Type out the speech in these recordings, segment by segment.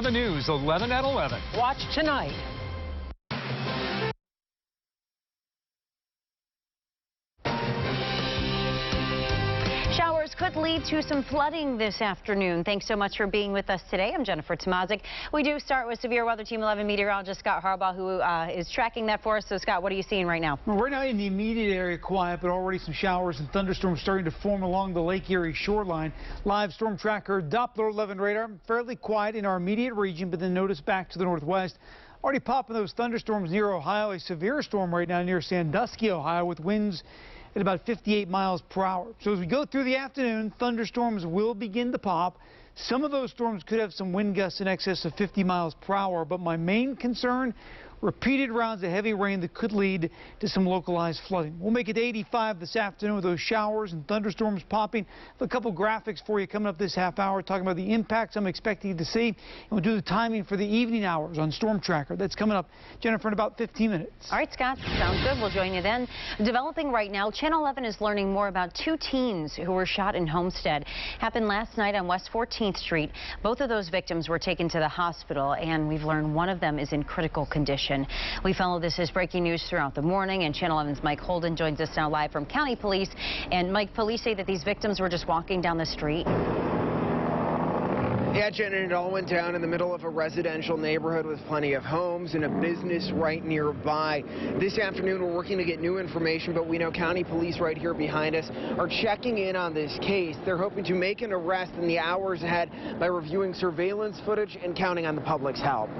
11 News, 11 at 11. Watch tonight. Showers could lead to some flooding this afternoon. Thanks so much for being with us today. I'm Jennifer Tomazic. We do start with Severe Weather Team 11 meteorologist Scott Harbaugh, who is tracking that for us. So, Scott, what are you seeing right now? Well, right now in the immediate area, quiet, but already some showers and thunderstorms starting to form along the Lake Erie shoreline. Live storm tracker Doppler 11 radar, fairly quiet in our immediate region, but then notice back to the northwest. Already popping those thunderstorms near Ohio. A severe storm right now near Sandusky, Ohio, with winds at about 58 miles per hour. So as we go through the afternoon, thunderstorms will begin to pop. Some of those storms could have some wind gusts in excess of 50 miles per hour, but my main concern, repeated rounds of heavy rain that could lead to some localized flooding. We'll make it 85 this afternoon with those showers and thunderstorms popping. A couple graphics for you coming up this half hour talking about the impacts I'm expecting to see. And we'll do the timing for the evening hours on Storm Tracker. That's coming up, Jennifer, in about 15 minutes. All right, Scott, sounds good. We'll join you then. Developing right now, Channel 11 is learning more about two teens who were shot in Homestead. Happened last night on West 14th Street. Both of those victims were taken to the hospital, and we've learned one of them is in critical condition. We follow this as breaking news throughout the morning, and Channel 11's Mike Holden joins us now live from County Police. And Mike, police say that these victims were just walking down the street. Yeah, Jen, and it all went down in the middle of a residential neighborhood with plenty of homes and a business right nearby. This afternoon, we're working to get new information, but we know County Police right here behind us are checking in on this case. They're hoping to make an arrest in the hours ahead by reviewing surveillance footage and counting on the public's help.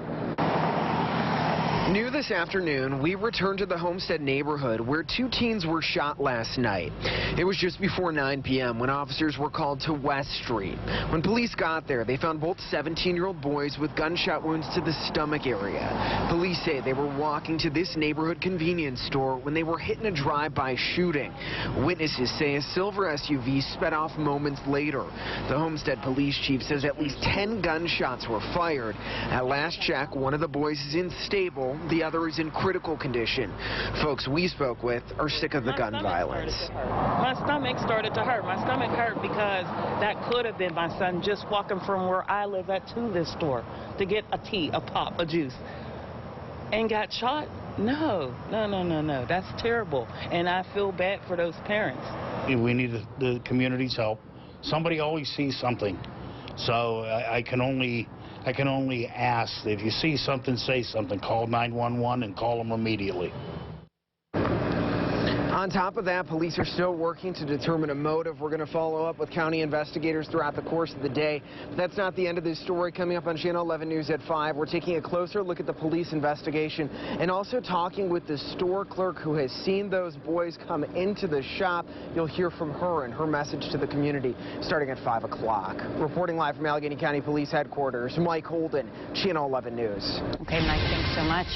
New this afternoon, we returned to the Homestead neighborhood where two teens were shot last night. It was just before 9 p.m. when officers were called to West Street. When police got there, they found both 17-year-old boys with gunshot wounds to the stomach area. Police say they were walking to this neighborhood convenience store when they were hit in a drive-by shooting. Witnesses say a silver SUV sped off moments later. The Homestead police chief says at least 10 gunshots were fired. At last check, one of the boys is unstable. The other is in critical condition. Folks we spoke with are sick of the gun violence. My stomach started to hurt. My stomach hurt because that could have been my son just walking from where I live at to this store to get a tea, a pop, a juice, and got shot. No. That's terrible. And I feel bad for those parents. We need the community's help. Somebody always sees something. So I can only ask that if you see something, say something. Call 911 and call them immediately. On top of that, police are still working to determine a motive. We're going to follow up with county investigators throughout the course of the day. But that's not the end of this story. Coming up on Channel 11 News at 5, we're taking a closer look at the police investigation and also talking with the store clerk who has seen those boys come into the shop. You'll hear from her and her message to the community starting at 5 o'clock. Reporting live from Allegheny County Police Headquarters, Mike Holden, Channel 11 News. Okay, Mike, thanks so much.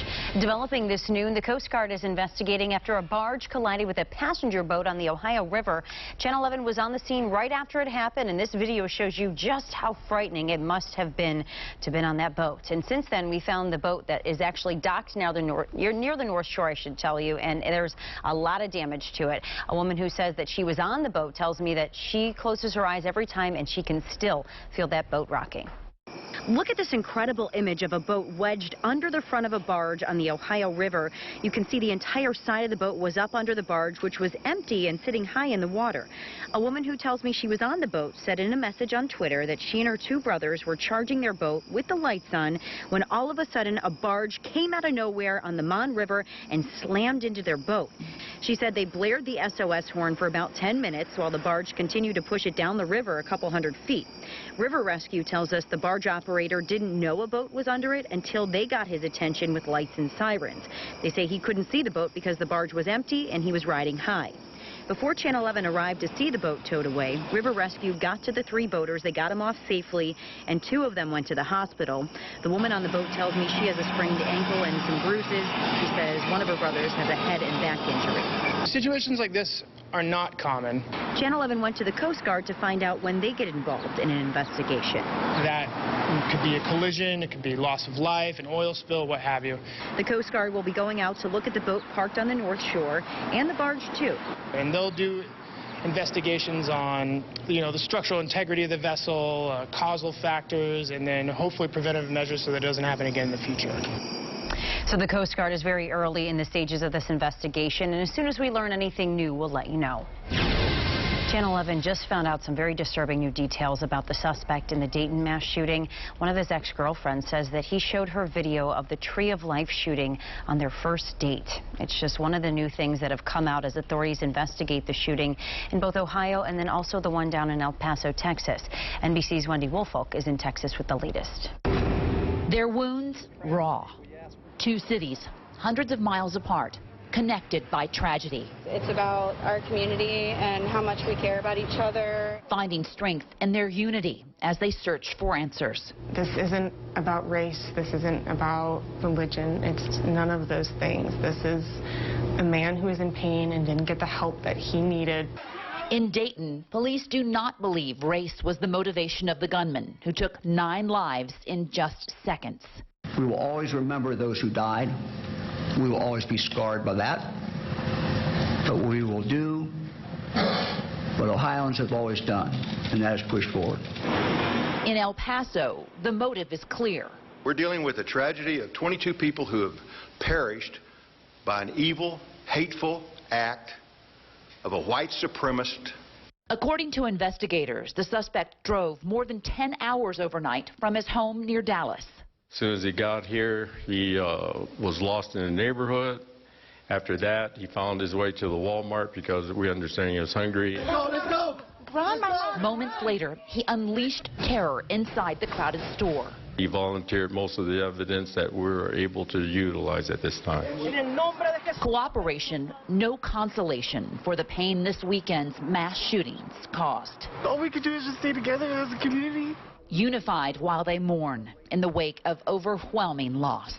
Developing this noon, the Coast Guard is investigating after a barge collided with a passenger boat on the Ohio River. Channel 11 was on the scene right after it happened, and this video shows you just how frightening it must have been to be on that boat. And since then, we found the boat that is actually docked near the North Shore, I should tell you, and there's a lot of damage to it. A woman who says that she was on the boat tells me that she closes her eyes every time and she can still feel that boat rocking. Look at this incredible image of a boat wedged under the front of a barge on the Ohio River. You can see the entire side of the boat was up under the barge, which was empty and sitting high in the water. A woman who tells me she was on the boat said in a message on Twitter that she and her two brothers were charging their boat with the lights on when all of a sudden a barge came out of nowhere on the Mon River and slammed into their boat. She said they blared the SOS horn for about 10 minutes while the barge continued to push it down the river a couple hundred feet. River Rescue tells us the barge operator didn't know a boat was under it until they got his attention with lights and sirens. They say he couldn't see the boat because the barge was empty and he was riding high. Before Channel 11 arrived to see the boat towed away, River Rescue got to the three boaters. They got them off safely, and two of them went to the hospital. The woman on the boat tells me she has a sprained ankle and some bruises. She says one of her brothers has a head and back injury. Situations like this are not common. Channel 11 went to the Coast Guard to find out when they get involved in an investigation. That could be a collision, it could be loss of life, an oil spill, what have you. The Coast Guard will be going out to look at the boat parked on the North Shore and the barge too. And they'll do investigations on, the structural integrity of the vessel, causal factors, and then hopefully preventive measures so that it doesn't happen again in the future. So the Coast Guard is very early in the stages of this investigation, and as soon as we learn anything new, we'll let you know. Channel 11 just found out some very disturbing new details about the suspect in the Dayton mass shooting. One of his ex-girlfriends says that he showed her video of the Tree of Life shooting on their first date. It's just one of the new things that have come out as authorities investigate the shooting in both Ohio and then also the one down in El Paso, Texas. NBC's Wendy Woolfolk is in Texas with the latest. Their wounds raw. Two cities, hundreds of miles apart, connected by tragedy. It's about our community and how much we care about each other. Finding strength in their unity as they search for answers. This isn't about race. This isn't about religion. It's none of those things. This is a man who is in pain and didn't get the help that he needed. In Dayton, police do not believe race was the motivation of the gunman who took 9 lives in just seconds. We will always remember those who died. We will always be scarred by that. But we will do what Ohioans have always done, and that is push forward. In El Paso, the motive is clear. We're dealing with a tragedy of 22 people who have perished by an evil, hateful act of a white supremacist. According to investigators, the suspect drove more than 10 hours overnight from his home near Dallas. As soon as he got here, he was lost in the neighborhood. After that, he found his way to the Walmart because we understand he was hungry. Let's go! Run, Mama! Moments later, he unleashed terror inside the crowded store. He volunteered most of the evidence that we were able to utilize at this time. Cooperation, no consolation for the pain this weekend's mass shootings caused. All we can do is just stay together as a community. Unified while they mourn in the wake of overwhelming loss.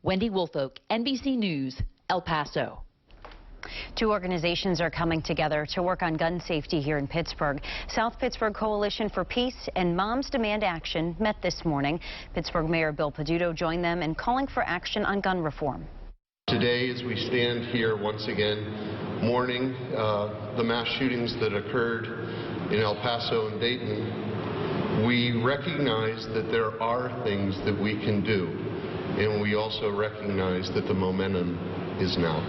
Wendy Woolfolk, NBC News, El Paso. 2 organizations are coming together to work on gun safety here in Pittsburgh. South Pittsburgh Coalition for Peace and Moms Demand Action met this morning. Pittsburgh Mayor Bill Peduto joined them in calling for action on gun reform. Today, as we stand here once again mourning the mass shootings that occurred in El Paso and Dayton, we recognize that there are things that we can do, and we also recognize that the momentum is now.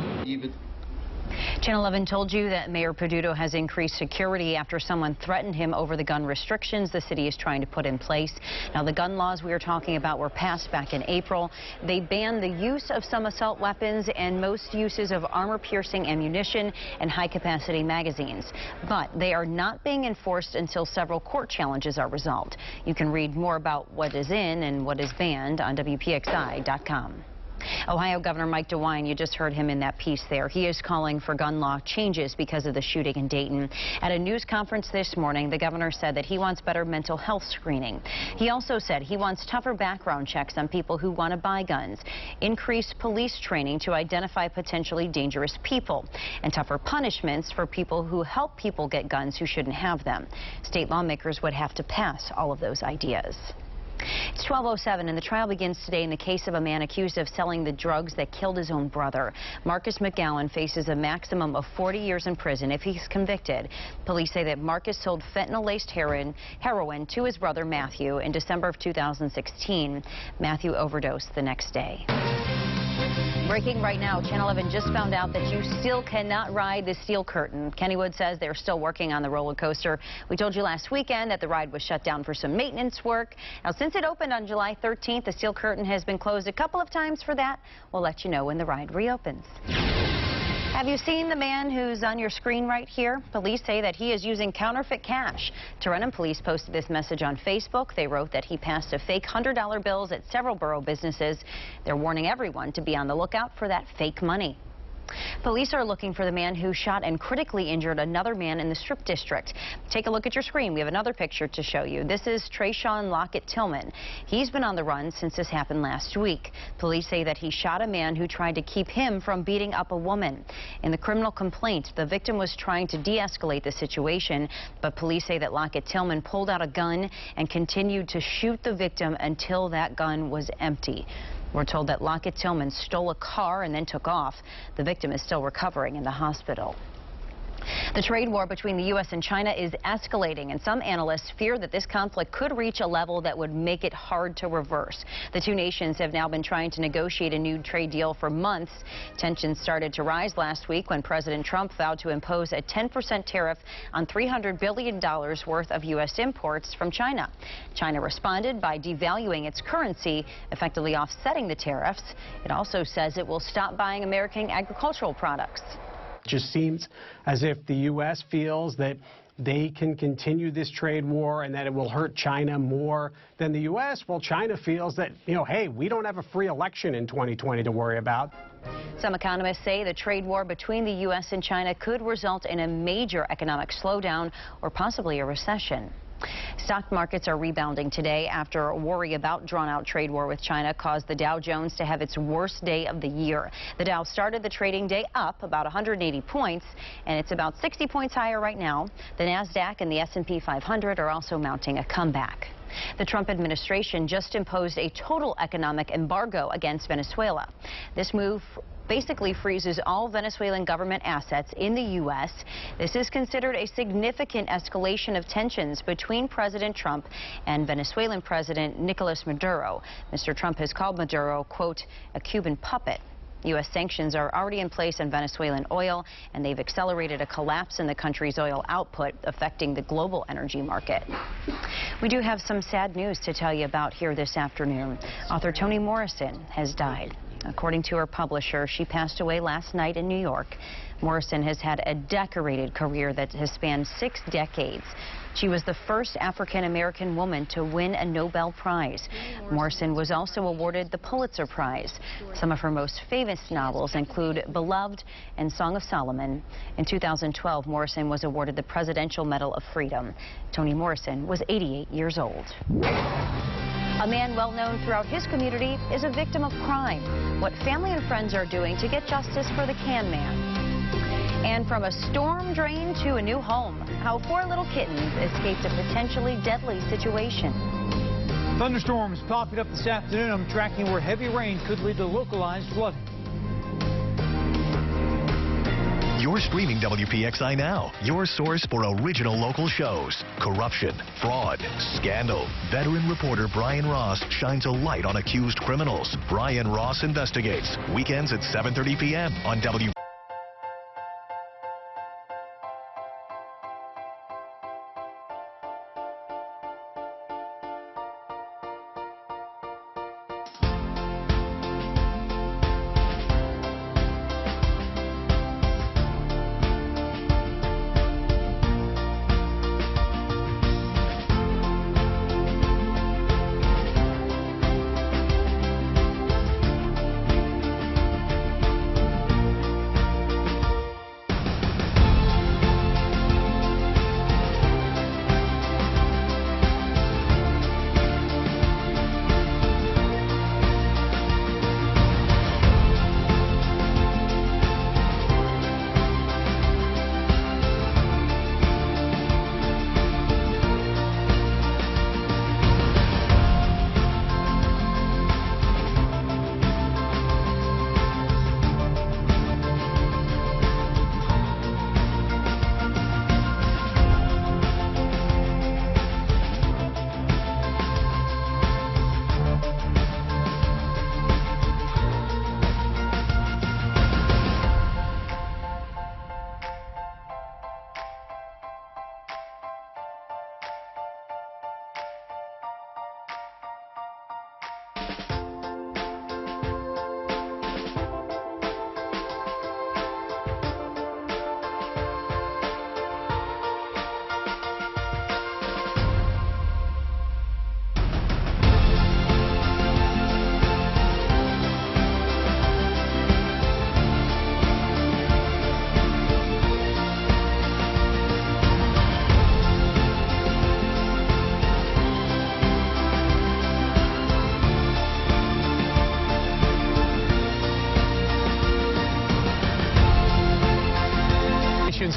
Channel 11 told you that Mayor Peduto has increased security after someone threatened him over the gun restrictions the city is trying to put in place. Now, the gun laws we are talking about were passed back in April. They ban the use of some assault weapons and most uses of armor-piercing ammunition and high-capacity magazines. But they are not being enforced until several court challenges are resolved. You can read more about what is in and what is banned on WPXI.com. Ohio Governor Mike DeWine, you just heard him in that piece there. He is calling for gun law changes because of the shooting in Dayton. At a news conference this morning, the governor said that he wants better mental health screening. He also said he wants tougher background checks on people who want to buy guns, increased police training to identify potentially dangerous people, and tougher punishments for people who help people get guns who shouldn't have them. State lawmakers would have to pass all of those ideas. It's 12:07 and the trial begins today in the case of a man accused of selling the drugs that killed his own brother. Marcus McGowan faces a maximum of 40 years in prison if he's convicted. Police say that Marcus sold fentanyl-laced heroin to his brother Matthew in December of 2016. Matthew overdosed the next day. Breaking right now, Channel 11 just found out that you still cannot ride the steel curtain. Kennywood says they're still working on the roller coaster. We told you last weekend that the ride was shut down for some maintenance work. Now, since it opened on July 13th, the steel curtain has been closed a couple of times for that. We'll let you know when the ride reopens. Have you seen the man who's on your screen right here? Police say that he is using counterfeit cash. Tarentum police posted this message on Facebook. They wrote that he passed a fake $100 bills at several borough businesses. They're warning everyone to be on the lookout for that fake money. Police are looking for the man who shot and critically injured another man in the Strip District. Take a look at your screen. We have another picture to show you. This is Trayshawn Lockett Tillman. He's been on the run since this happened last week. Police say that he shot a man who tried to keep him from beating up a woman. In the criminal complaint, the victim was trying to de-escalate the situation, but police say that Lockett Tillman pulled out a gun and continued to shoot the victim until that gun was empty. We're told that Lockett Tillman stole a car and then took off. The victim is still recovering in the hospital. The trade war between the U.S. and China is escalating, and some analysts fear that this conflict could reach a level that would make it hard to reverse. The two nations have now been trying to negotiate a new trade deal for months. Tensions started to rise last week when President Trump vowed to impose a 10% tariff on $300 billion worth of U.S. imports from China. China responded by devaluing its currency, effectively offsetting the tariffs. It also says it will stop buying American agricultural products. It just seems as if the U.S. feels that they can continue this trade war and that it will hurt China more than the U.S. Well, China feels that, hey, we don't have a free election in 2020 to worry about. Some economists say the trade war between the U.S. and China could result in a major economic slowdown or possibly a recession. Stock markets are rebounding today after a worry about drawn-out trade war with China caused the Dow Jones to have its worst day of the year. The Dow started the trading day up about 180 points, and it's about 60 points higher right now. The NASDAQ and the S&P 500 are also mounting a comeback. The Trump administration just imposed a total economic embargo against Venezuela. This move basically freezes all Venezuelan government assets in the U.S. This is considered a significant escalation of tensions between President Trump and Venezuelan President Nicolas Maduro. Mr. Trump has called Maduro, quote, a Cuban puppet. U.S. sanctions are already in place on Venezuelan oil, and they've accelerated a collapse in the country's oil output, affecting the global energy market. We do have some sad news to tell you about here this afternoon. Author Toni Morrison has died. According to her publisher, she passed away last night in New York. Morrison has had a decorated career that has spanned 6 decades. She was the first African-American woman to win a Nobel Prize. Morrison was also awarded the Pulitzer Prize. Some of her most famous novels include Beloved and Song of Solomon. In 2012, Morrison was awarded the Presidential Medal of Freedom. Toni Morrison was 88 years old. A man well known throughout his community is a victim of crime. What family and friends are doing to get justice for the can man. And from a storm drain to a new home, how 4 little kittens escaped a potentially deadly situation. Thunderstorms popping up this afternoon. I'm tracking where heavy rain could lead to localized flooding. You're streaming WPXI now, your source for original local shows. Corruption, fraud, scandal. Veteran reporter Brian Ross shines a light on accused criminals. Brian Ross Investigates. Weekends at 7:30 p.m. on WPXI.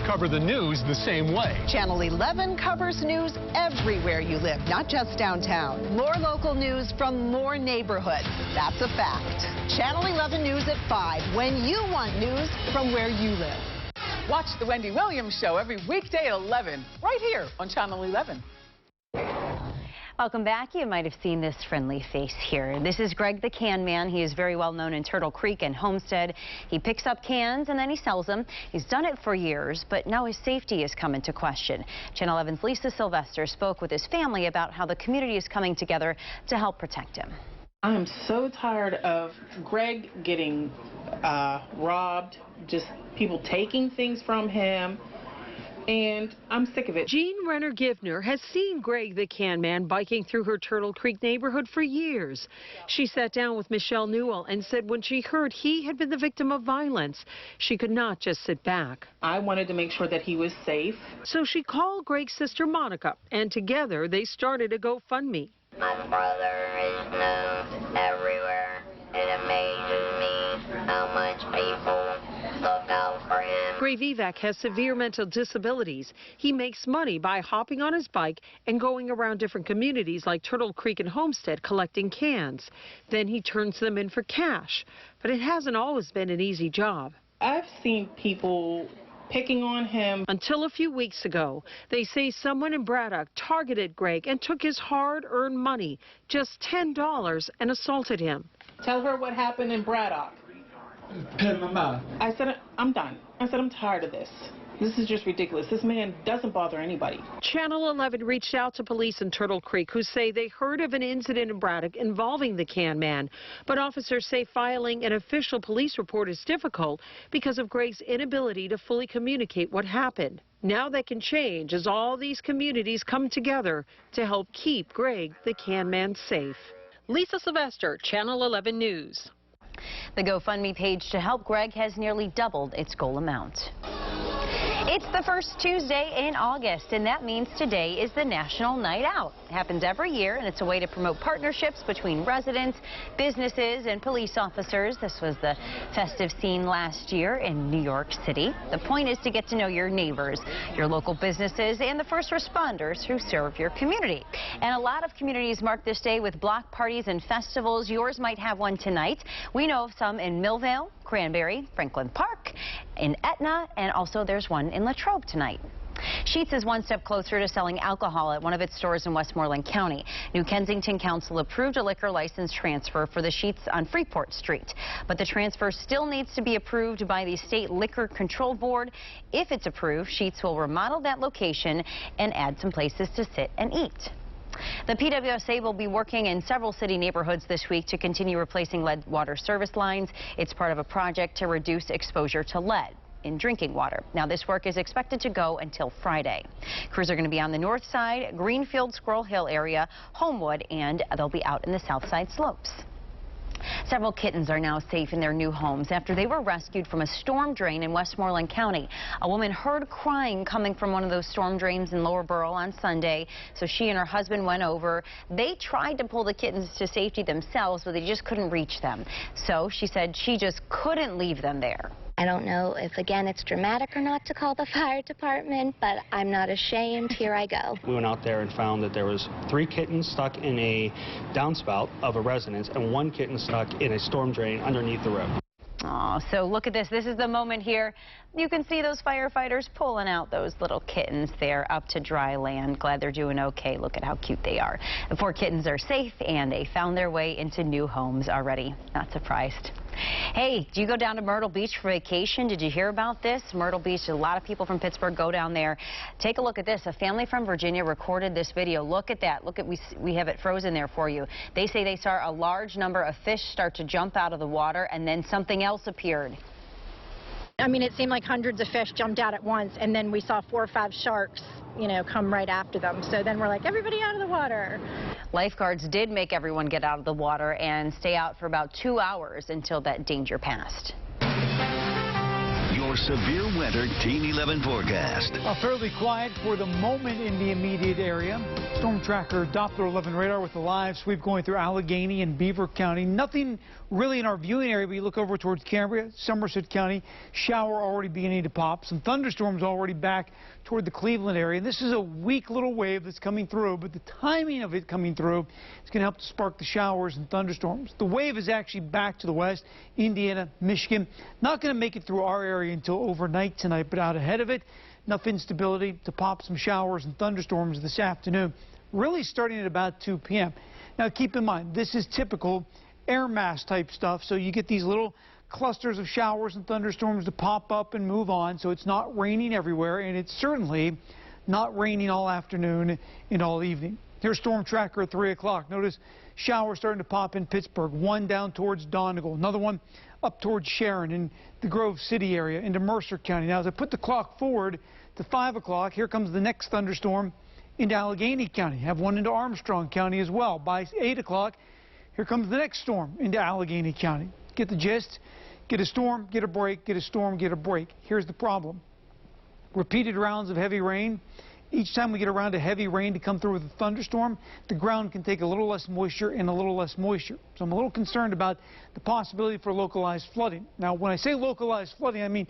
Cover the news the same way. Channel 11 covers news everywhere you live, not just downtown. More local news from more neighborhoods. That's a fact. Channel 11 News at 5, when you want news from where you live. Watch The Wendy Williams Show every weekday at 11, right here on Channel 11. Welcome back. You might have seen this friendly face here. This is Greg the Can Man. He is very well known in Turtle Creek and Homestead. He picks up cans and then he sells them. He's done it for years, but now his safety has come into question. Channel 11's Lisa Sylvester spoke with his family about how the community is coming together to help protect him. I'm so tired of Greg getting robbed, just people taking things from him. And I'm sick of it. Jean Renner Givner has seen Greg the Can Man biking through her Turtle Creek neighborhood for years. She sat down with Michelle Newell and said when she heard he had been the victim of violence, she could not just sit back. I wanted to make sure that he was safe. So she called Greg's sister Monica, and together they started a GoFundMe. My brother is known everywhere. It amazes me how much people look out for him. Gray Vivek has severe mental disabilities. He makes money by hopping on his bike and going around different communities like Turtle Creek and Homestead collecting cans. Then he turns them in for cash. But it hasn't always been an easy job. I've seen people picking on him. Until a few weeks ago, they say someone in Braddock targeted Greg and took his hard-earned money, just $10, and assaulted him. Tell her what happened in Braddock. Pet my mouth. I said, I'm done. I said, I'm tired of this. This is just ridiculous. This man doesn't bother anybody. Channel 11 reached out to police in Turtle Creek who say they heard of an incident in Braddock involving the Can Man. But officers say filing an official police report is difficult because of Greg's inability to fully communicate what happened. Now that can change as all these communities come together to help keep Greg the Can Man safe. Lisa Sylvester, Channel 11 News. The GoFundMe page to help Greg has nearly doubled its goal amount. It's the first Tuesday in August, and that means today is the National Night Out. It happens every year, and it's a way to promote partnerships between residents, businesses, and police officers. This was the festive scene last year in New York City. The point is to get to know your neighbors, your local businesses, and the first responders who serve your community. And a lot of communities mark this day with block parties and festivals. Yours might have one tonight. We know of some in Millvale, Cranberry, Franklin Park, in Etna, and also there's one in Latrobe tonight. Sheetz is one step closer to selling alcohol at one of its stores in Westmoreland County. New Kensington Council approved a liquor license transfer for the Sheetz on Freeport Street. But the transfer still needs to be approved by the State Liquor Control Board. If it's approved, Sheetz will remodel that location and add some places to sit and eat. The PWSA will be working in several city neighborhoods this week to continue replacing lead water service lines. It's part of a project to reduce exposure to lead in drinking water. Now, this work is expected to go until Friday. Crews are going to be on the north side, Greenfield, Squirrel Hill area, Homewood, and they'll be out in the south side slopes. Several kittens are now safe in their new homes after they were rescued from a storm drain in Westmoreland County. A woman heard crying coming from one of those storm drains in Lower Borough on Sunday, so she and her husband went over. They tried to pull the kittens to safety themselves, but they just couldn't reach them. So she said she just couldn't leave them there. I don't know if, again, it's dramatic or not to call the fire department, but I'm not ashamed. Here I go. We went out there and found that there was 3 kittens stuck in a downspout of a residence and 1 kitten stuck in a storm drain underneath the roof. Oh, so look at this. This is the moment here. You can see those firefighters pulling out those little kittens there up to dry land. Glad they're doing okay. Look at how cute they are. The 4 kittens are safe, and they found their way into new homes already. Not surprised. Hey, do you go down to Myrtle Beach for vacation? Did you hear about this? Myrtle Beach, a lot of people from Pittsburgh go down there. Take a look at this. A family from Virginia recorded this video. Look at that. Look at, we have it frozen there for you. They say they saw a large number of fish start to jump out of the water, and then something else appeared. I mean, it seemed like hundreds of fish jumped out at once, and then we saw 4 or 5 sharks, you know, come right after them. So then we're like, everybody out of the water. Lifeguards did make everyone get out of the water and stay out for about 2 hours until that danger passed. Your severe winter Team 11 forecast. Fairly quiet for the moment in the immediate area. Storm tracker Doppler 11 radar with a live sweep going through Allegheny and Beaver County. Nothing really in our viewing area, but you look over towards Cambria, Somerset County, shower already beginning to pop. Some thunderstorms already back toward the Cleveland area. And this is a weak little wave that's coming through, but the timing of it coming through is going to help to spark the showers and thunderstorms. The wave is actually back to the west, Indiana, Michigan. Not going to make it through our area in until overnight tonight, but out ahead of it, enough instability to pop some showers and thunderstorms this afternoon, really starting at about 2 p.m. Now, keep in mind, this is typical air mass type stuff, so you get these little clusters of showers and thunderstorms to pop up and move on, so it's not raining everywhere, and it's certainly not raining all afternoon and all evening. Here's Storm Tracker at 3 o'clock. Notice showers starting to pop in Pittsburgh, one down towards Donegal, another one up towards Sharon in the Grove City area into Mercer County. Now, as I put the clock forward to 5 o'clock, here comes the next thunderstorm into Allegheny County. Have one into Armstrong County as well. By 8 o'clock, here comes the next storm into Allegheny County. Get the gist? Get a storm, get a break, get a storm, get a break. Here's the problem. Repeated rounds of heavy rain. Each time we get around to heavy rain to come through with a thunderstorm, the ground can take a little less moisture and a little less moisture. So I'm a little concerned about the possibility for localized flooding. Now, when I say localized flooding, I mean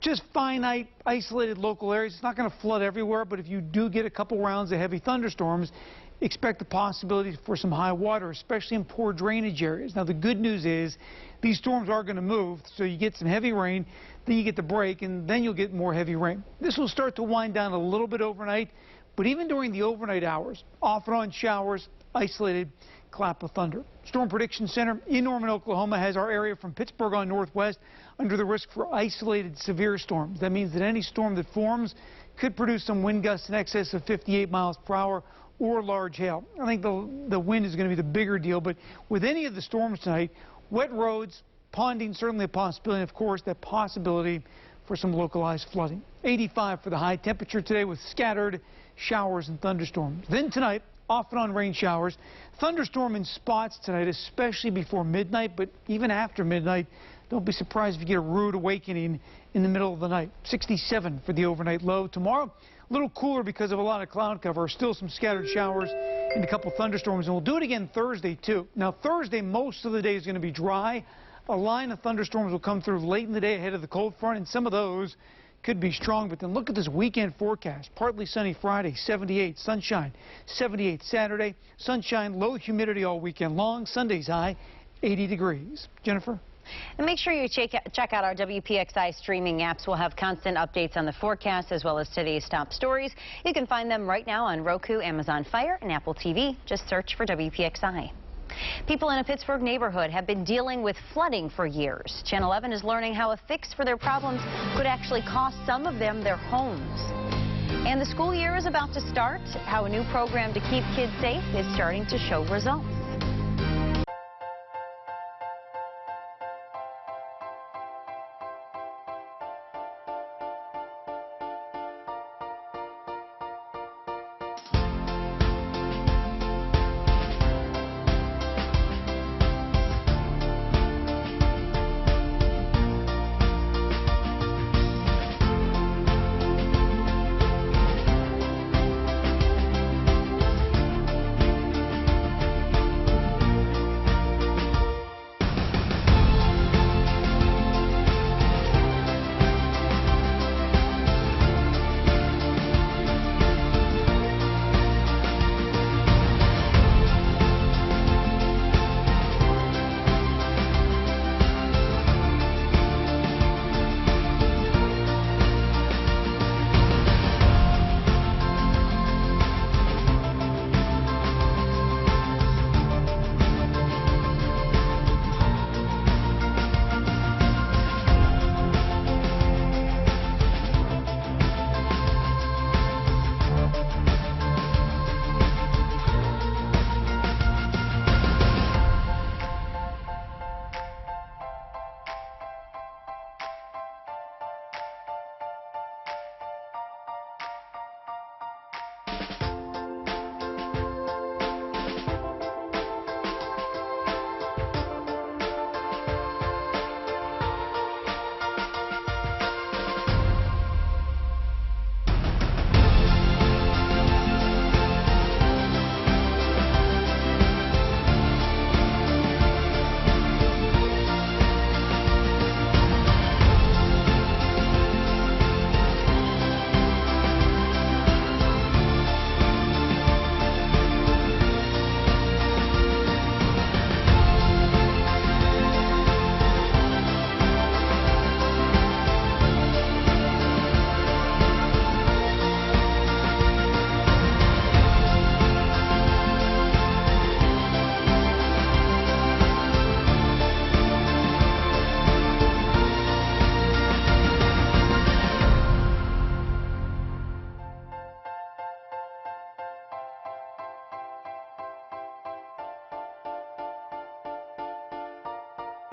just finite, isolated local areas. It's not going to flood everywhere, but if you do get a couple rounds of heavy thunderstorms, expect the possibility for some high water, especially in poor drainage areas. Now, the good news is these storms are going to move, so you get some heavy rain, then you get the break, and then you'll get more heavy rain. This will start to wind down a little bit overnight, but even during the overnight hours, off and on showers, isolated clap of thunder. Storm Prediction Center in Norman, Oklahoma has our area from Pittsburgh on northwest under the risk for isolated severe storms. That means that any storm that forms could produce some wind gusts in excess of 58 miles per hour or large hail. I think the wind is going to be the bigger deal, but with any of the storms tonight, wet roads, ponding certainly a possibility, and of course that possibility for some localized flooding. 85 for the high temperature today with scattered showers and thunderstorms. Then tonight, off and on rain showers. Thunderstorm in spots tonight, especially before midnight, but even after midnight, don't be surprised if you get a rude awakening in the middle of the night. 67 for the overnight low. Tomorrow, a little cooler because of a lot of cloud cover. Still some scattered showers and a couple thunderstorms, and we'll do it again Thursday, too. Now, Thursday, most of the day is going to be dry. A line of thunderstorms will come through late in the day ahead of the cold front, and some of those could be strong. But then look at this weekend forecast. Partly sunny Friday, 78, sunshine, 78 Saturday, sunshine, low humidity all weekend long. Sunday's high, 80 degrees. Jennifer? And make sure you check out our WPXI streaming apps. We'll have constant updates on the forecast as well as today's top stories. You can find them right now on Roku, Amazon Fire, and Apple TV. Just search for WPXI. People in a Pittsburgh neighborhood have been dealing with flooding for years. Channel 11 is learning how a fix for their problems could actually cost some of them their homes. And the school year is about to start. How a new program to keep kids safe is starting to show results.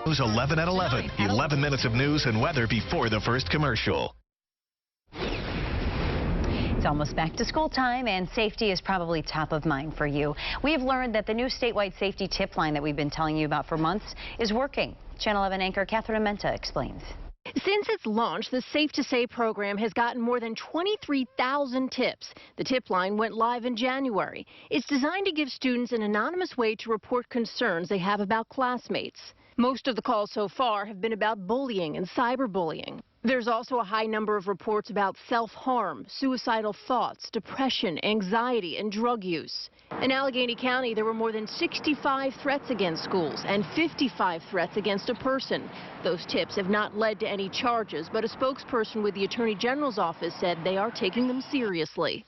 News 11 at 11. 11 minutes of news and weather before the first commercial. It's almost back to school time, and safety is probably top of mind for you. We've learned that the new statewide safety tip line that we've been telling you about for months is working. Channel 11 anchor Catherine Amenta explains. Since its launch, the Safe to Say program has gotten more than 23,000 tips. The tip line went live in January. It's designed to give students an anonymous way to report concerns they have about classmates. Most of the calls so far have been about bullying and cyberbullying. There's also a high number of reports about self-harm, suicidal thoughts, depression, anxiety, and drug use. In Allegheny County, there were more than 65 threats against schools and 55 threats against a person. Those tips have not led to any charges, but a spokesperson with the Attorney General's office said they are taking them seriously.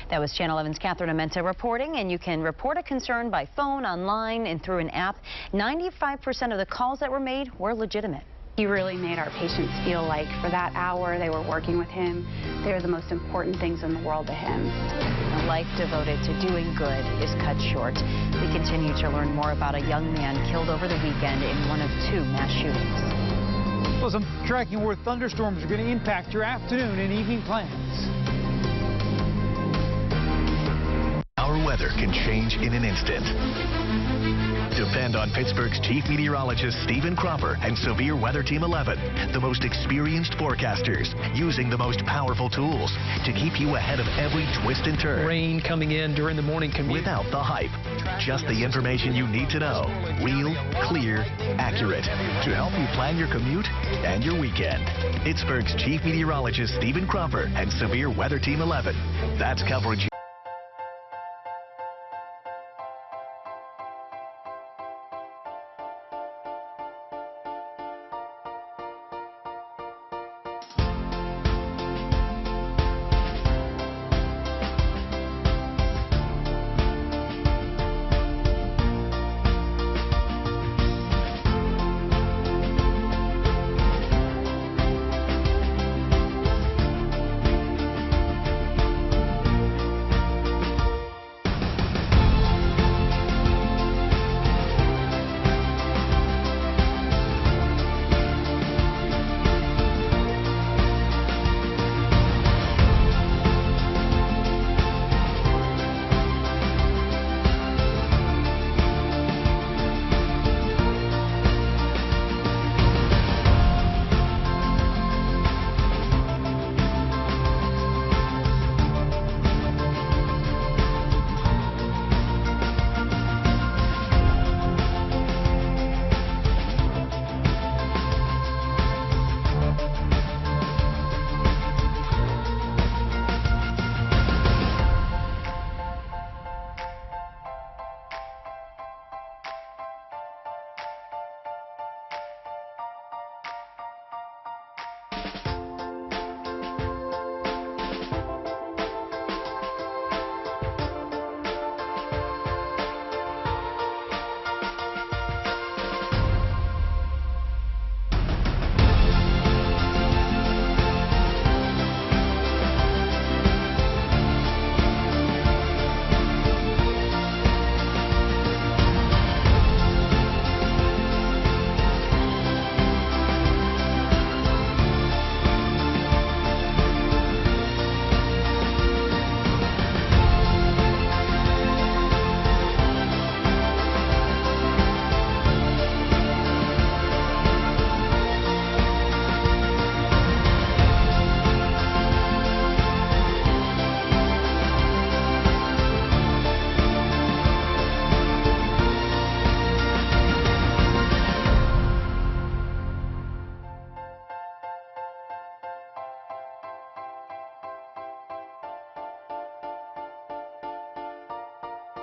That was Channel 11's Catherine Amenta reporting, and you can report a concern by phone, online, and through an app. 95% of the calls that were made were legitimate. He really made our patients feel like for that hour they were working with him, they were the most important things in the world to him. A life devoted to doing good is cut short. We continue to learn more about a young man killed over the weekend in one of 2 mass shootings. Well, some tracking where thunderstorms are going to impact your afternoon and evening plans. Our weather can change in an instant. Depend on Pittsburgh's chief meteorologist Stephen Cropper and Severe Weather Team 11, the most experienced forecasters, using the most powerful tools to keep you ahead of every twist and turn. Rain coming in during the morning commute. Without the hype, just the information you need to know. Real, clear, accurate, to help you plan your commute and your weekend. Pittsburgh's chief meteorologist Stephen Cropper and Severe Weather Team 11. That's coverage.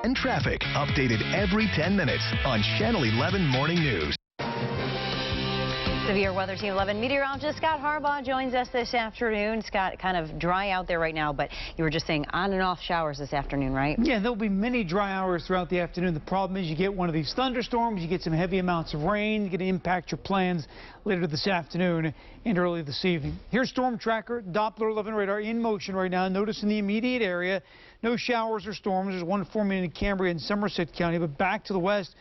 And traffic, updated every 10 minutes on Channel 11 Morning News. Severe Weather Team 11 meteorologist Scott Harbaugh joins us this afternoon. Scott, kind of dry out there right now, but you were just saying on and off showers this afternoon, right? Yeah, there'll be many dry hours throughout the afternoon. The problem is you get one of these thunderstorms, you get some heavy amounts of rain, going to impact your plans later this afternoon and early this evening. Here's Storm Tracker, Doppler 11 radar in motion right now. Notice in the immediate area, no showers or storms. There's one forming in Cambria and Somerset County, but back to the west,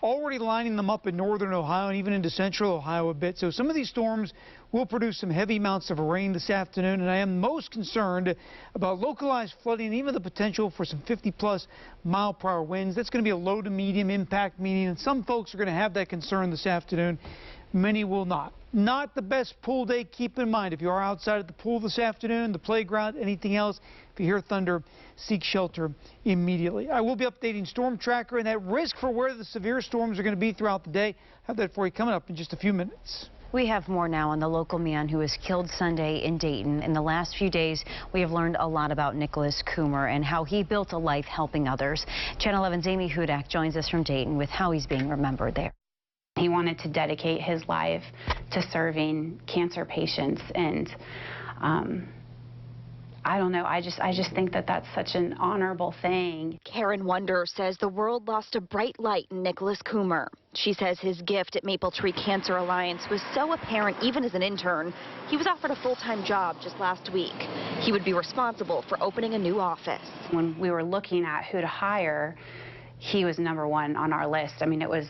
already lining them up in northern Ohio and even into central Ohio a bit. So some of these storms will produce some heavy amounts of rain this afternoon, and I am most concerned about localized flooding and even the potential for some 50-plus mile-per-hour winds. That's going to be a low to medium impact, meaning and some folks are going to have that concern this afternoon. Many will not. Not the best pool day. Keep in mind, if you are outside at the pool this afternoon, the playground, anything else, if you hear thunder, seek shelter immediately. I will be updating Storm Tracker and that risk for where the severe storms are going to be throughout the day. Have that for you coming up in just a few minutes. We have more now on the local man who was killed Sunday in Dayton. In the last few days, we have learned a lot about Nicholas Coomer and how he built a life helping others. Channel 11's Amy Hudak joins us from Dayton with how he's being remembered there. He wanted to dedicate his life to serving cancer patients, and I don't know, I just think that that's such an honorable thing. Karen Wonder says the world lost a bright light in Nicholas Coomer. She says his gift at Maple Tree Cancer Alliance was so apparent even as an intern. He was offered a full-time job just last week. He would be responsible for opening a new office. When we were looking at who to hire, he was #1 on our list. I mean, it was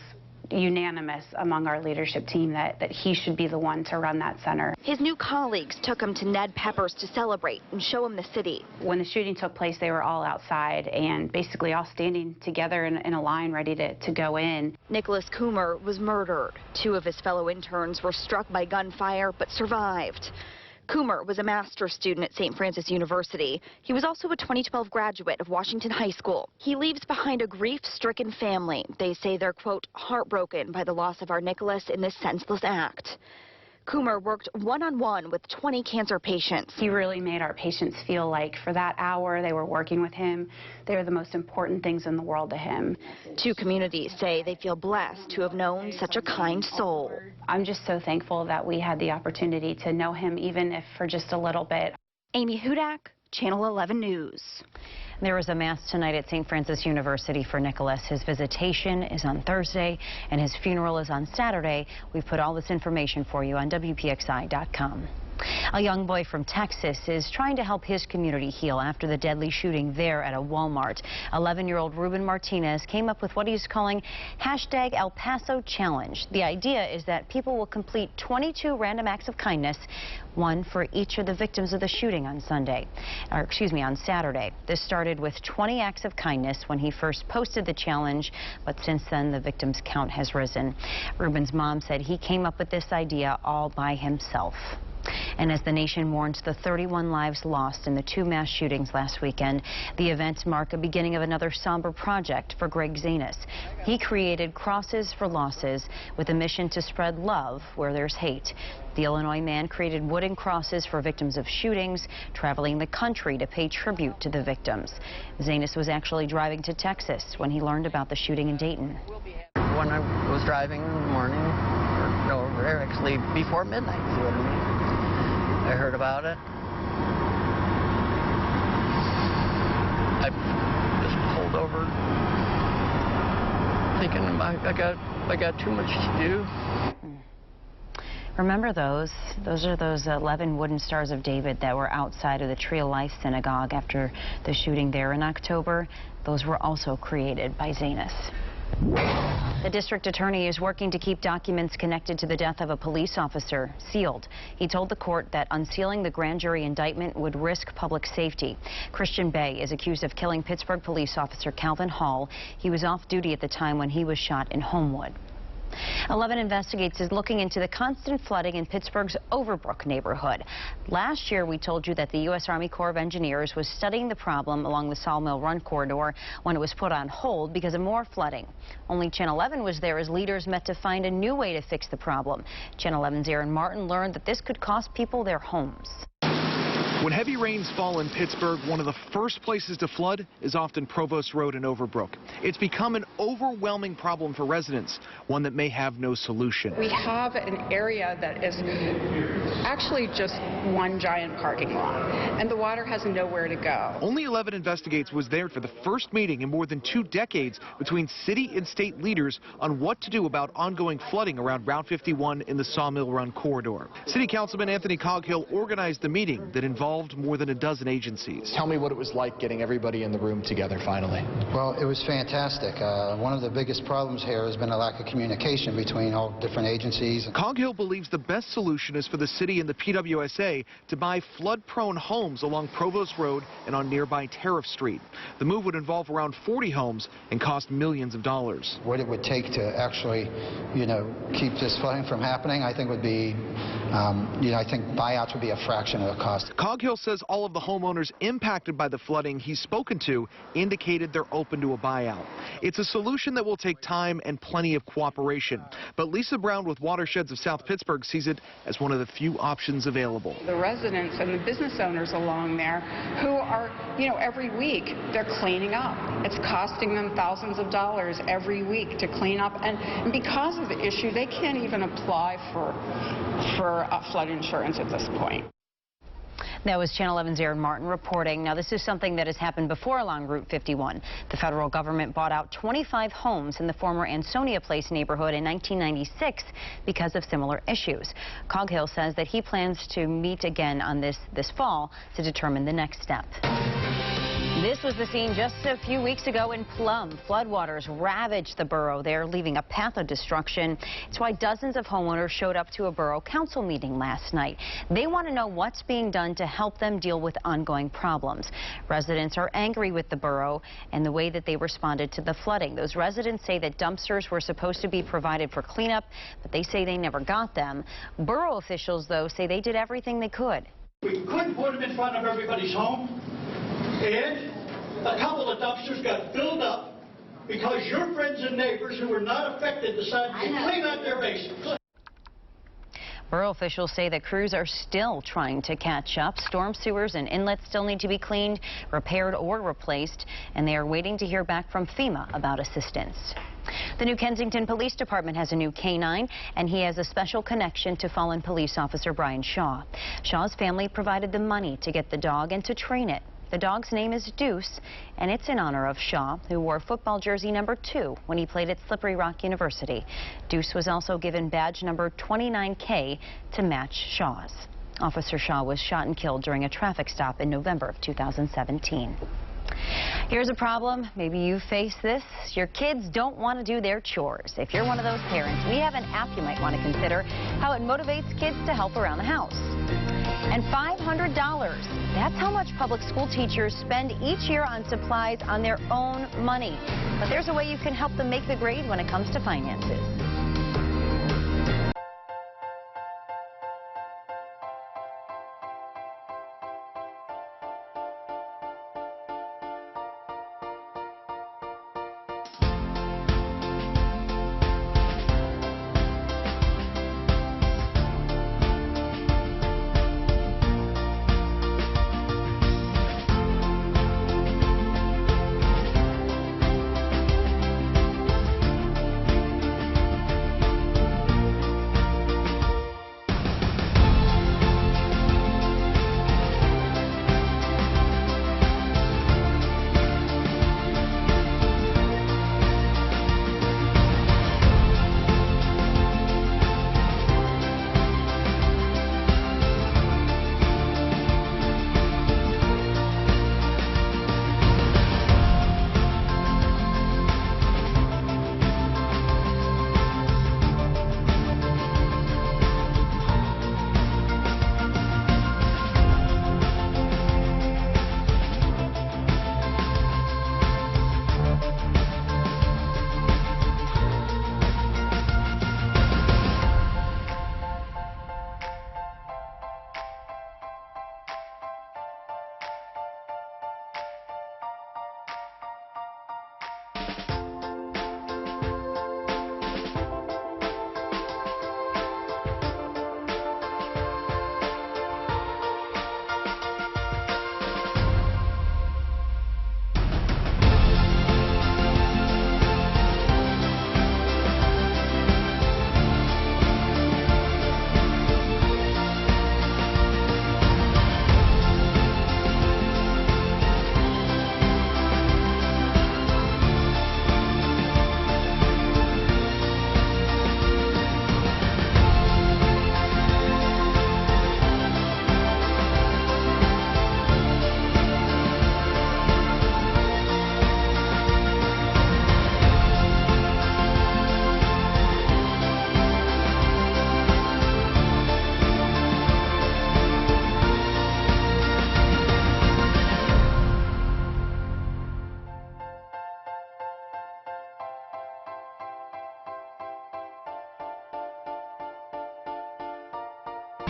unanimous among our leadership team that he should be the one to run that center. His new colleagues took him to Ned Pepper's to celebrate and show him the city. When the shooting took place, they were all outside and basically all standing together in a line ready to go in. Nicholas Coomer was murdered. 2 of his fellow interns were struck by gunfire but survived. Coomer was a master's student at St. Francis University. He was also a 2012 graduate of Washington High School. He leaves behind a grief-stricken family. They say they're, quote, heartbroken by the loss of our Nicholas in this senseless act. Coomer worked one-on-one with 20 cancer patients. He really made our patients feel like for that hour they were working with him, they were the most important things in the world to him. 2 communities say they feel blessed to have known such a kind soul. I'm just so thankful that we had the opportunity to know him, even if for just a little bit. Amy Hudak, Channel 11 News. There was a mass tonight at St. Francis University for Nicholas. His visitation is on Thursday and his funeral is on Saturday. We've put all this information for you on WPXI.com. A young boy from Texas is trying to help his community heal after the deadly shooting there at a Walmart. 11-year-old Ruben Martinez came up with what he's calling #ElPaso Challenge. The idea is that people will complete 22 random acts of kindness, 1 for each of the victims of the shooting on on Saturday. This started with 20 acts of kindness when he first posted the challenge, but since then the victims' count has risen. Ruben's mom said he came up with this idea all by himself. And as the nation mourns the 31 lives lost in the 2 mass shootings last weekend, the events mark a beginning of another somber project for Greg Zanis. He created Crosses for Losses with a mission to spread love where there's hate. The Illinois man created wooden crosses for victims of shootings, traveling the country to pay tribute to the victims. Zanis was actually driving to Texas when he learned about the shooting in Dayton. When I was driving in the morning, or actually before midnight, I heard about it. I just pulled over, thinking I got too much to do. Remember those? Those are those 11 wooden stars of David that were outside of the Tree of Life Synagogue after the shooting there in October. Those were also created by Zanis. The district attorney is working to keep documents connected to the death of a police officer sealed. He told the court that unsealing the grand jury indictment would risk public safety. Christian Bay is accused of killing Pittsburgh police officer Calvin Hall. He was off duty at the time when he was shot in Homewood. 11 Investigates is looking into the constant flooding in Pittsburgh's Overbrook neighborhood. Last year, we told you that the U.S. Army Corps of Engineers was studying the problem along the Sawmill Run corridor when it was put on hold because of more flooding. Only Channel 11 was there as leaders met to find a new way to fix the problem. Channel 11's Aaron Martin learned that this could cost people their homes. When heavy rains fall in Pittsburgh, one of the first places to flood is often Provost Road in Overbrook. It's become an overwhelming problem for residents, one that may have no solution. We have an area that is actually just one giant parking lot, and the water has nowhere to go. Only 11 Investigates was there for the first meeting in more than 2 decades between city and state leaders on what to do about ongoing flooding around Route 51 in the Sawmill Run corridor. City Councilman Anthony Coghill organized the meeting that involved involved more than a dozen agencies. Tell me what it was like getting everybody in the room together finally. Well, it was fantastic. One of the biggest problems here has been a lack of communication between all different agencies. Coghill believes the best solution is for the city and the PWSA to buy flood-prone homes along Provost Road and on nearby Tariff Street. The move would involve around 40 homes and cost millions of dollars. What it would take to actually, keep this flooding from happening, I think would be, I think buyouts would be a fraction of the cost. Coghill says all of the homeowners impacted by the flooding he's spoken to indicated they're open to a buyout. It's a solution that will take time and plenty of cooperation. But Lisa Brown with Watersheds of South Pittsburgh sees it as one of the few options available. The residents and the business owners along there who are, every week they're cleaning up. It's costing them thousands of dollars every week to clean up. And because of the issue, they can't even apply for flood insurance at this point. That was Channel 11's Aaron Martin reporting. Now, this is something that has happened before along Route 51. The federal government bought out 25 homes in the former Ansonia Place neighborhood in 1996 because of similar issues. Coghill says that he plans to meet again on this fall to determine the next step. This was the scene just a few weeks ago in Plum. Floodwaters ravaged the borough there, leaving a path of destruction. It's why dozens of homeowners showed up to a borough council meeting last night. They want to know what's being done to help them deal with ongoing problems. Residents are angry with the borough and the way that they responded to the flooding. Those residents say that dumpsters were supposed to be provided for cleanup, but they say they never got them. Borough officials, though, say they did everything they could. We couldn't put them in front of everybody's home, and a couple of dumpsters got filled up because your friends and neighbors who were not affected decided to clean out their basements. Borough officials say that crews are still trying to catch up. Storm sewers and inlets still need to be cleaned, repaired, or replaced, and they are waiting to hear back from FEMA about assistance. The New Kensington Police Department has a new canine, and he has a special connection to fallen police officer Brian Shaw. Shaw's family provided the money to get the dog and to train it. The dog's name is Deuce, and it's in honor of Shaw, who wore football jersey number 2 when he played at Slippery Rock University. Deuce was also given badge number 29K to match Shaw's. Officer Shaw was shot and killed during a traffic stop in November of 2017. Here's a problem. Maybe you face this. Your kids don't want to do their chores. If you're one of those parents, we have an app you might want to consider how it motivates kids to help around the house. And $500. That's how much public school teachers spend each year on supplies on their own money. But there's a way you can help them make the grade when it comes to finances.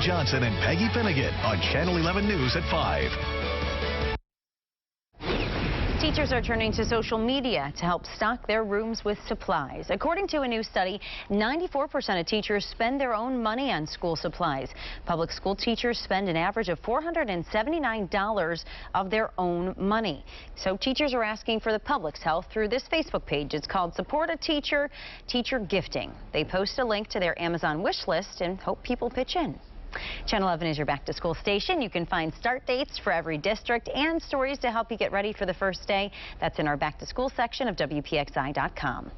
Johnson and Peggy Finnegan on Channel 11 News at 5. Teachers are turning to social media to help stock their rooms with supplies. According to a new study, 94% of teachers spend their own money on school supplies. Public school teachers spend an average of $479 of their own money. So teachers are asking for the public's help through this Facebook page. It's called Support a Teacher, Teacher Gifting. They post a link to their Amazon wish list and hope people pitch in. Channel 11 is your back-to-school station. You can find start dates for every district and stories to help you get ready for the first day. That's in our back-to-school section of WPXI.com.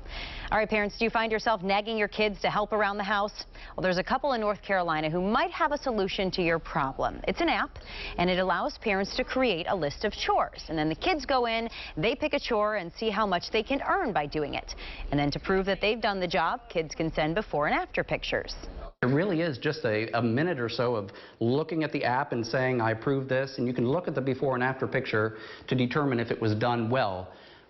All right, parents, do you find yourself nagging your kids to help around the house? Well, there's a couple in North Carolina who might have a solution to your problem. It's an app, and it allows parents to create a list of chores. And then the kids go in, they pick a chore, and see how much they can earn by doing it. And then to prove that they've done the job, kids can send before and after pictures. It really is just a minute or so of looking at the app and saying, I approve this, and you can look at the before and after picture to determine if it was done well.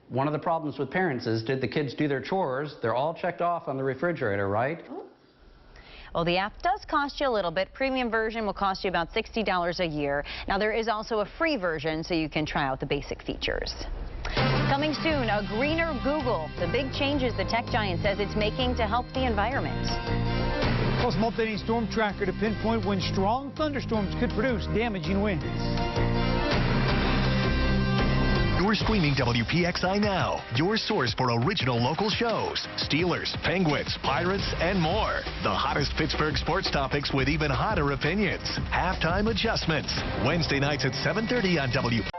One of the problems with parents is, did the kids do their chores? They're all checked off on the refrigerator, right? Well, the app does cost you a little bit. Premium version will cost you about $60 a year. Now, there is also a free version, so you can try out the basic features. Coming soon, a greener Google. The big changes the tech giant says it's making to help the environment. Plus, multi-day storm tracker to pinpoint when strong thunderstorms could produce damaging winds. You're streaming WPXI Now, your source for original local shows. Steelers, Penguins, Pirates, and more. The hottest Pittsburgh sports topics with even hotter opinions. Halftime adjustments. Wednesday nights at 7:30 on WPXI.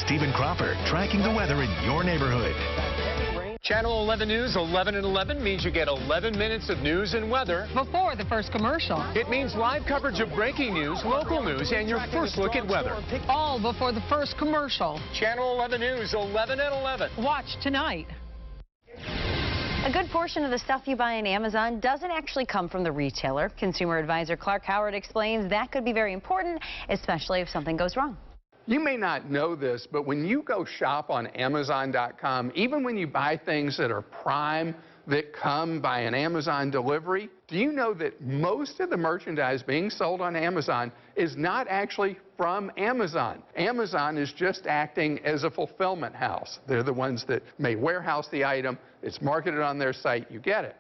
Stephen Cropper, tracking the weather in your neighborhood. Channel 11 News, 11 and 11 means you get 11 minutes of news and weather before the first commercial. It means live coverage of breaking news, local news, and your first look at weather. All before the first commercial. Channel 11 News, 11 and 11. Watch tonight. A good portion of the stuff you buy on Amazon doesn't actually come from the retailer. Consumer advisor Clark Howard explains that could be very important, especially if something goes wrong. You may not know this, but when you go shop on Amazon.com, even when you buy things that are Prime that come by an Amazon delivery, do you know that most of the merchandise being sold on Amazon is not actually from Amazon? Amazon is just acting as a fulfillment house. They're the ones that may warehouse the item. It's marketed on their site. You get it.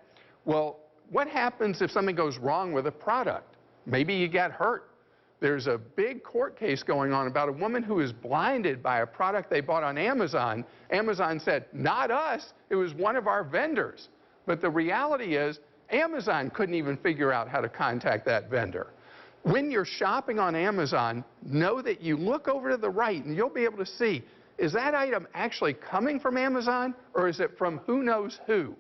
Well, what happens if something goes wrong with a product? Maybe you get hurt. There's a big court case going on about a woman who is blinded by a product they bought on Amazon. Amazon said, not us, it was one of our vendors. But the reality is, Amazon couldn't even figure out how to contact that vendor. When you're shopping on Amazon, know that you look over to the right and you'll be able to see, is that item actually coming from Amazon or is it from who knows who?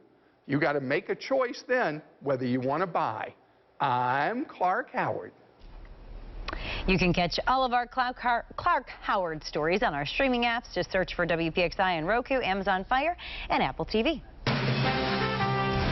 You got to make a choice then whether you want to buy. I'm Clark Howard. You can catch all of our Clark Howard stories on our streaming apps. Just search for WPXI on Roku, Amazon Fire, and Apple TV.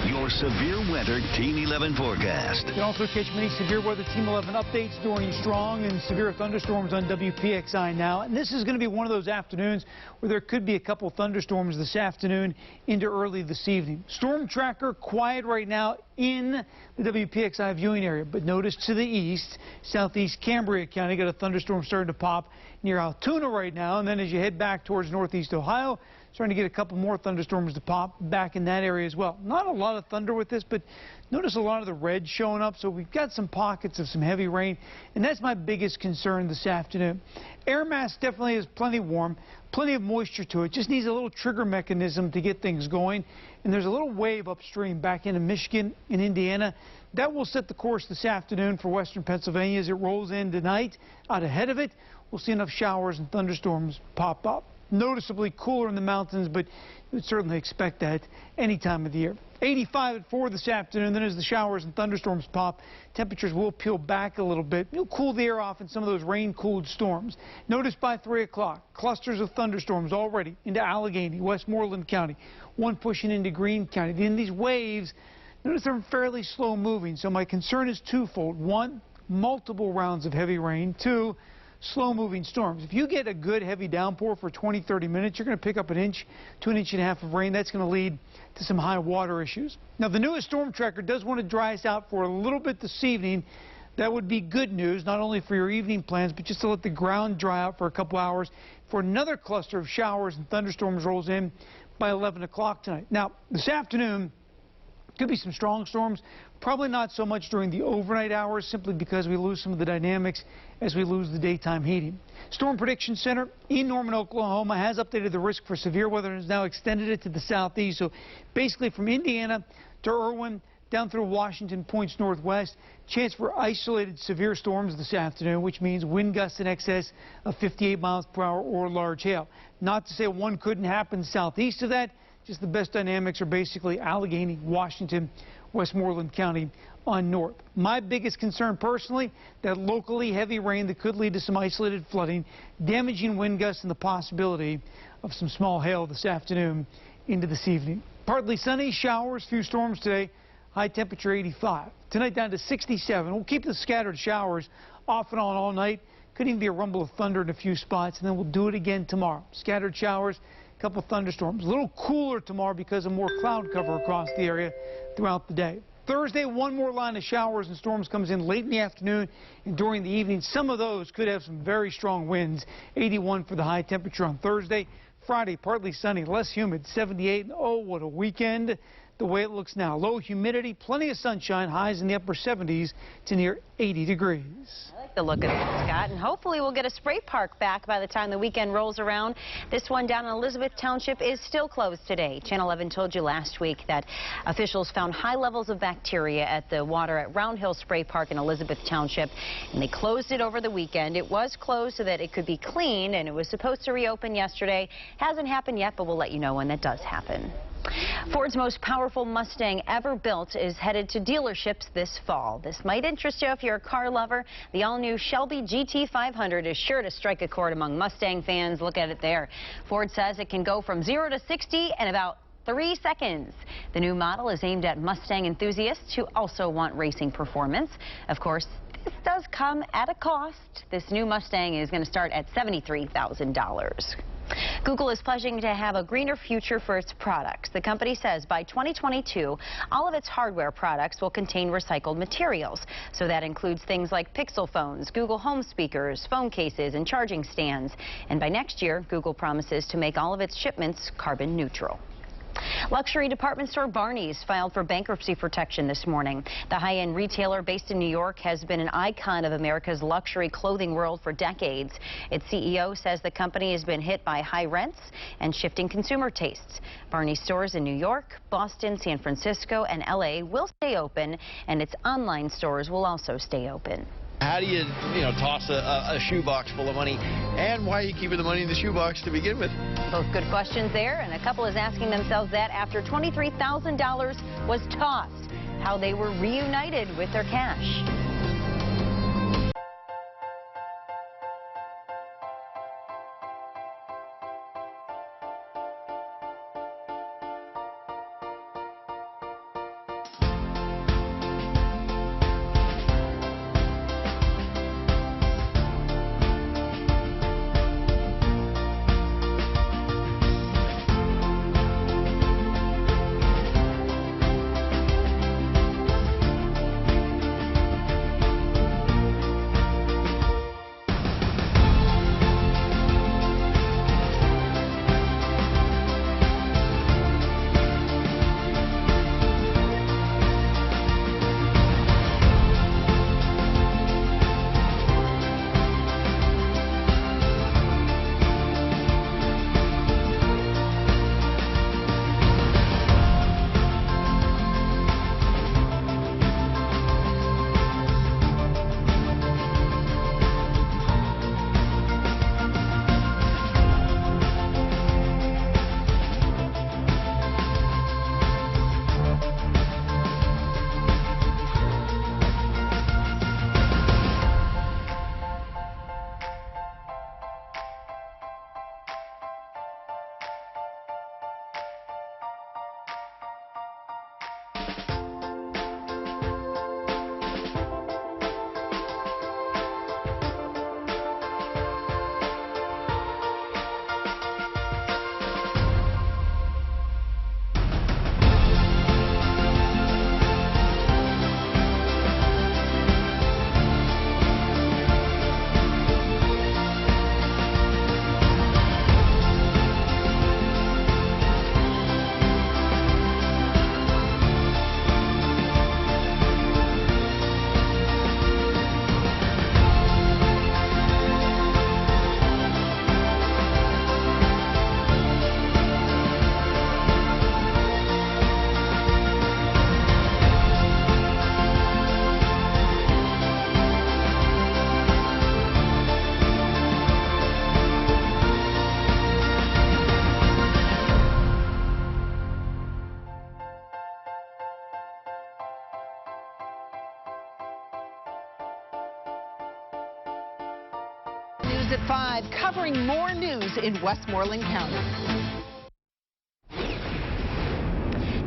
Your severe weather Team 11 forecast. You can also catch many severe weather Team 11 updates during strong and severe thunderstorms on WPXI now. And this is going to be one of those afternoons where there could be a couple thunderstorms this afternoon into early this evening. Storm tracker quiet right now in the WPXI viewing area. But notice to the east, southeast Cambria County, got a thunderstorm starting to pop near Altoona right now. And then as you head back towards northeast Ohio, starting to get a couple more thunderstorms to pop back in that area as well. Not a lot of thunder with this, but notice a lot of the red showing up. So we've got some pockets of some heavy rain, and that's my biggest concern this afternoon. Air mass definitely is plenty warm, plenty of moisture to it. Just needs a little trigger mechanism to get things going. And there's a little wave upstream back into Michigan and Indiana. That will set the course this afternoon for western Pennsylvania as it rolls in tonight. Out ahead of it, we'll see enough showers and thunderstorms pop up. Noticeably cooler in the mountains, but you would certainly expect that any time of the year. 85 at 4 this afternoon. Then as the showers and thunderstorms pop, temperatures will peel back a little bit. You'll cool the air off in some of those rain-cooled storms. Notice by 3 o'clock, clusters of thunderstorms already into Allegheny, Westmoreland County, one pushing into Greene County. Then these waves, notice they're fairly slow moving, so my concern is twofold. One, multiple rounds of heavy rain. Two, slow-moving storms. If you get a good heavy downpour for 20-30 minutes, you're going to pick up an inch to an inch and a half of rain. That's going to lead to some high water issues. Now, the newest storm tracker does want to dry us out for a little bit this evening. That would be good news, not only for your evening plans, but just to let the ground dry out for a couple hours for another cluster of showers and thunderstorms rolls in by 11 o'clock tonight. Now, this afternoon, could be some strong storms, probably not so much during the overnight hours, simply because we lose some of the dynamics as we lose the daytime heating. Storm Prediction Center in Norman, Oklahoma has updated the risk for severe weather and has now extended it to the southeast. So basically from Indiana to Irwin, down through Washington, points northwest, chance for isolated severe storms this afternoon, which means wind gusts in excess of 58 miles per hour or large hail. Not to say one couldn't happen southeast of that, just the best dynamics are basically Allegheny, Washington, Westmoreland County on north. My biggest concern personally, that locally heavy rain that could lead to some isolated flooding, damaging wind gusts, and the possibility of some small hail this afternoon into this evening. Partly sunny, showers, few storms today, high temperature 85. Tonight down to 67. We'll keep the scattered showers off and on all night. Could even be a rumble of thunder in a few spots, and then we'll do it again tomorrow. Scattered showers, couple thunderstorms. A little cooler tomorrow because of more cloud cover across the area throughout the day. Thursday, one more line of showers and storms comes in late in the afternoon and during the evening. Some of those could have some very strong winds. 81 for the high temperature on Thursday. Friday, partly sunny, less humid, 78. Oh, what a weekend the way it looks now. Low humidity, plenty of sunshine, highs in the upper 70s to near 80 degrees. I like the look of it, Scott, and hopefully we'll get a spray park back by the time the weekend rolls around. This one down in Elizabeth Township is still closed today. Channel 11 told you last week that officials found high levels of bacteria at the water at Round Hill Spray Park in Elizabeth Township, and they closed it over the weekend. It was closed so that it could be cleaned, and it was supposed to reopen yesterday. Hasn't happened yet, but we'll let you know when that does happen. Ford's most powerful Mustang ever built is headed to dealerships this fall. This might interest you if you're a car lover. The all-new Shelby GT500 is sure to strike a chord among Mustang fans. Look at it there. Ford says it can go from 0 to 60 in about 3 seconds. The new model is aimed at Mustang enthusiasts who also want racing performance. Of course, this does come at a cost. This new Mustang is going to start at $73,000. Google is pledging to have a greener future for its products. The company says by 2022, all of its hardware products will contain recycled materials. So that includes things like Pixel phones, Google Home speakers, phone cases, and charging stands. And by next year, Google promises to make all of its shipments carbon neutral. Luxury department store Barney's filed for bankruptcy protection this morning. The high-end retailer based in New York has been an icon of America's luxury clothing world for decades. Its CEO says the company has been hit by high rents and shifting consumer tastes. Barney's stores in New York, Boston, San Francisco, and LA will stay open, and its online stores will also stay open. How do you toss a shoebox full of money, and why are you keeping the money in the shoebox to begin with? Both good questions there, and a couple is asking themselves that after $23,000 was tossed, how they were reunited with their cash. News at 5, covering more news in Westmoreland County.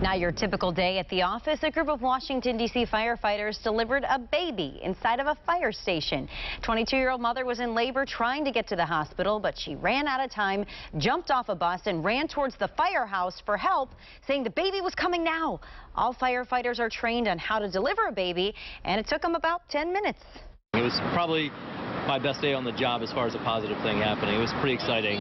Not your typical day at the office. A group of Washington, D.C. firefighters delivered a baby inside of a fire station. 22-year-old mother was in labor trying to get to the hospital, but she ran out of time, jumped off a bus, and ran towards the firehouse for help, saying the baby was coming now. All firefighters are trained on how to deliver a baby, and it took them about 10 minutes. It was probably my best day on the job as far as a positive thing happening. It was pretty exciting.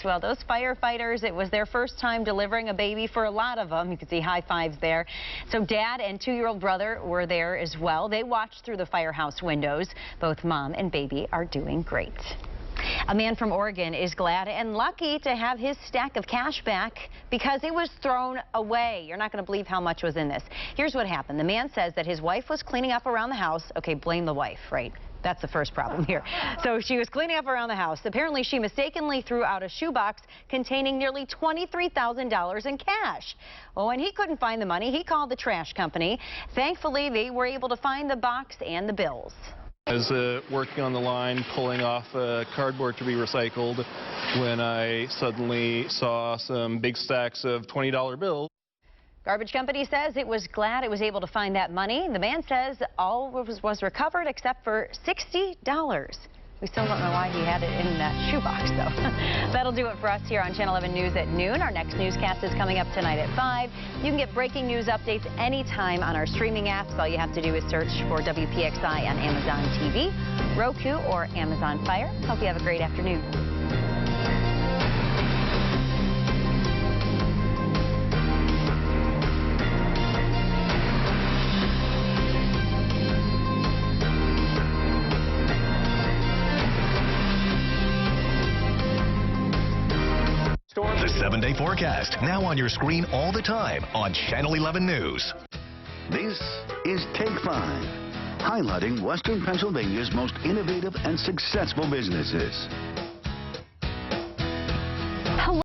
Well, those firefighters, it was their first time delivering a baby for a lot of them. You can see high fives there. So dad and 2-year-old brother were there as well. They watched through the firehouse windows. Both mom and baby are doing great. A man from Oregon is glad and lucky to have his stack of cash back because it was thrown away. You're not going to believe how much was in this. Here's what happened. The man says that his wife was cleaning up around the house. Okay, blame the wife, right? That's the first problem here. So she was cleaning up around the house. Apparently, she mistakenly threw out a shoebox containing nearly $23,000 in cash. Well, when he couldn't find the money, he called the trash company. Thankfully, they were able to find the box and the bills. I was working on the line, pulling off cardboard to be recycled, when I suddenly saw some big stacks of $20 bills. Garbage company says it was glad it was able to find that money. The man says all was recovered except for $60. We still don't know why he had it in that shoebox, though. That'll do it for us here on Channel 11 News at noon. Our next newscast is coming up tonight at 5. You can get breaking news updates anytime on our streaming apps. All you have to do is search for WPXI on Amazon TV, Roku, or Amazon Fire. Hope you have a great afternoon. 7-day forecast, now on your screen all the time on Channel 11 News. This is Take 5, highlighting Western Pennsylvania's most innovative and successful businesses.